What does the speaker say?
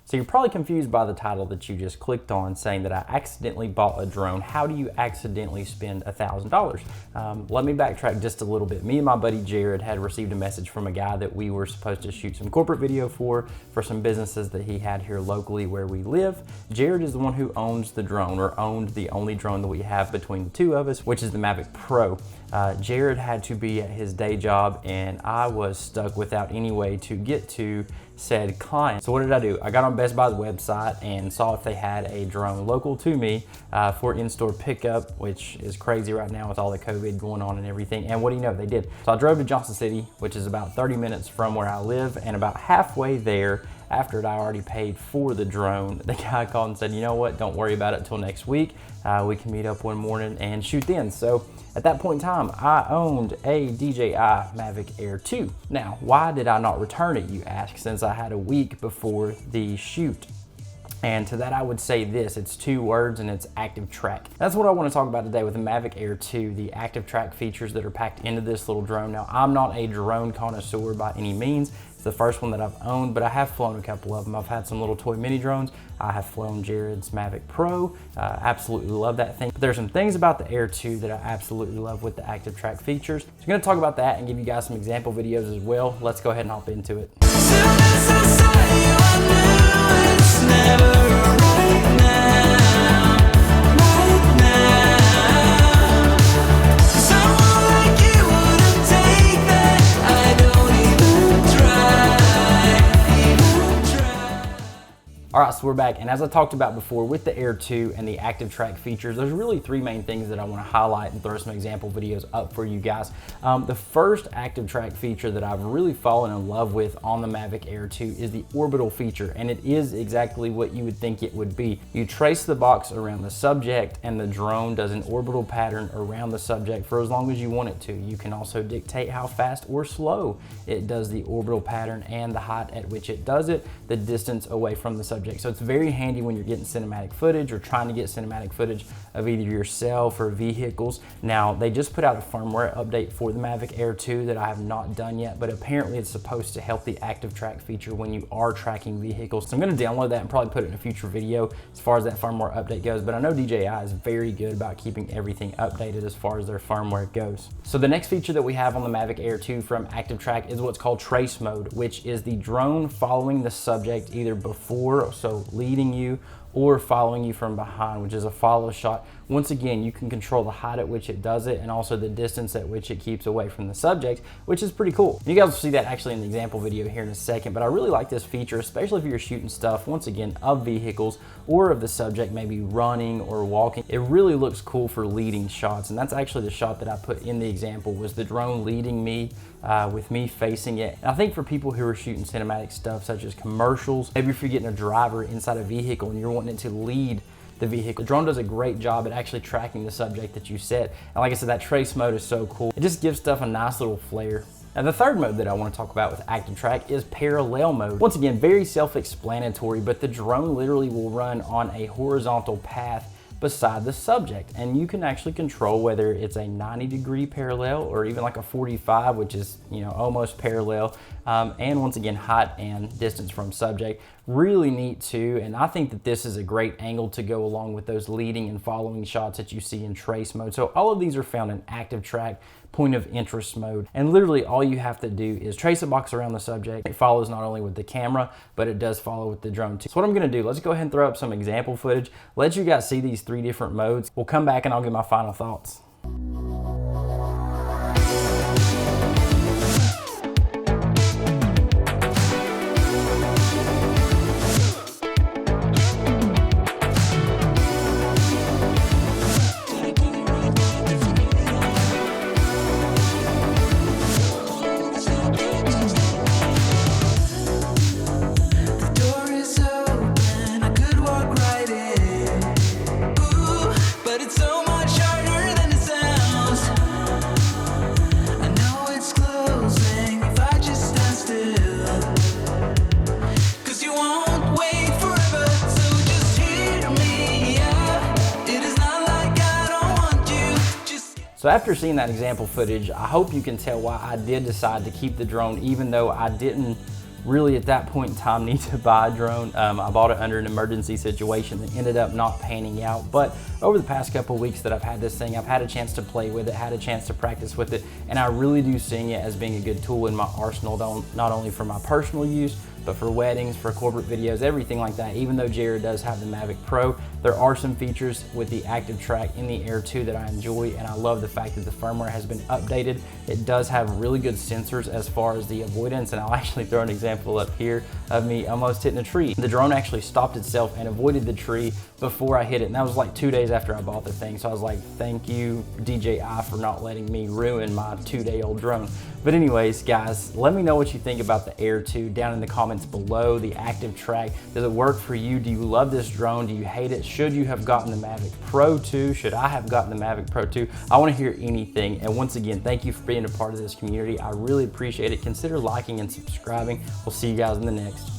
So you're probably confused by the title that you just clicked on saying that I accidentally bought a drone. How do you accidentally spend $1,000? Let me backtrack just a little bit. Me and my buddy Jared had received a message from a guy that we were supposed to shoot some corporate video for some businesses that he had here locally where we live. Jared is the one who owns the drone, or owned the only drone that we have between the two of us, which is the Mavic Pro. Jared had to be at his day job and I was stuck without any way to get to said client. So what did I do? I got on Best Buy's website and saw if they had a drone local to me for in-store pickup, which is crazy right now with all the COVID going on and everything. And what do you know, they did. So I drove to Johnson City, which is about 30 minutes from where I live, and about halfway there, after I already paid for the drone, the guy called and said, you know what, don't worry about it until next week. We can meet up one morning and shoot then. So at that point in time, I owned a DJI Mavic Air 2. Now, why did I not return it, you ask, since I had a week before the shoot? And to that I would say this, it's 2 words and it's active track. That's what I want to talk about today with the Mavic Air 2, the active track features that are packed into this little drone. Now, I'm not a drone connoisseur by any means. It's the first one that I've owned, but I have flown a couple of them. I've had some little toy mini drones. I have flown Jared's Mavic Pro. Absolutely love that thing. But there's some things about the Air 2 that I absolutely love with the active track features. So I'm going to talk about that and give you guys some example videos as well. Let's go ahead and hop into it. All right, so we're back, and as I talked about before with the Air 2 and the active track features, there's really 3 main things that I want to highlight and throw some example videos up for you guys. The first active track feature that I've really fallen in love with on the Mavic Air 2 is the orbital feature, and it is exactly what you would think it would be. You trace the box around the subject and the drone does an orbital pattern around the subject for as long as you want it to. You can also dictate how fast or slow it does the orbital pattern and the height at which it does it, the distance away from the subject. So it's very handy when you're getting cinematic footage or trying to get cinematic footage of either yourself or vehicles. Now, they just put out a firmware update for the Mavic Air 2 that I have not done yet, but apparently it's supposed to help the active track feature when you are tracking vehicles. So I'm going to download that and probably put it in a future video as far as that firmware update goes, but I know DJI is very good about keeping everything updated as far as their firmware goes. So the next feature that we have on the Mavic Air 2 from active track is what's called trace mode, which is the drone following the subject either before, so leading you, or following you from behind, which is a follow shot. Once again, you can control the height at which it does it and also the distance at which it keeps away from the subject, which is pretty cool. You guys will see that actually in the example video here in a second, but I really like this feature, especially if you're shooting stuff, once again, of vehicles or of the subject maybe running or walking. It really looks cool for leading shots, and that's actually the shot that I put in the example, was the drone leading me with me facing it. And I think for people who are shooting cinematic stuff such as commercials, maybe if you're getting a driver inside a vehicle and you're wanting it to lead the vehicle, the drone does a great job at actually tracking the subject that you set. And like I said, that trace mode is so cool. It just gives stuff a nice little flair. Now, the third mode that I want to talk about with active track is parallel mode. Once again, very self-explanatory, but the drone literally will run on a horizontal path beside the subject, and you can actually control whether it's a 90-degree parallel or even like a 45, which is, you know, almost parallel, and once again, height and distance from subject. Really neat too, and I think that this is a great angle to go along with those leading and following shots that you see in trace mode. So all of these are found in active track point of interest mode, and literally all you have to do is trace a box around the subject. It follows not only with the camera, but it does follow with the drone too. So what I'm going to do, let's go ahead and throw up some example footage, let you guys see these 3 different modes. We'll come back and I'll give my final thoughts. So after seeing that example footage, I hope you can tell why I did decide to keep the drone, even though I didn't really at that point in time need to buy a drone. I bought it under an emergency situation that ended up not panning out, but over the past couple weeks that I've had this thing, I've had a chance to play with it, had a chance to practice with it, and I really do see it as being a good tool in my arsenal, not only for my personal use, but for weddings, for corporate videos, everything like that. Even though Jared does have the Mavic Pro, there are some features with the Active Track in the Air 2 that I enjoy, and I love the fact that the firmware has been updated. It does have really good sensors as far as the avoidance, and I'll actually throw an example up here of me almost hitting a tree. The drone actually stopped itself and avoided the tree before I hit it, and that was like 2 days after I bought the thing. So I was like, thank you, DJI, for not letting me ruin my 2-day-old drone. But anyways, guys, let me know what you think about the Air 2 down in the comments below. The Active Track, does it work for you? Do you love this drone? Do you hate it? Should you have gotten the Mavic Pro 2? Should I have gotten the Mavic Pro 2? I want to hear anything. And once again, thank you for being a part of this community. I really appreciate it. Consider liking and subscribing. We'll see you guys in the next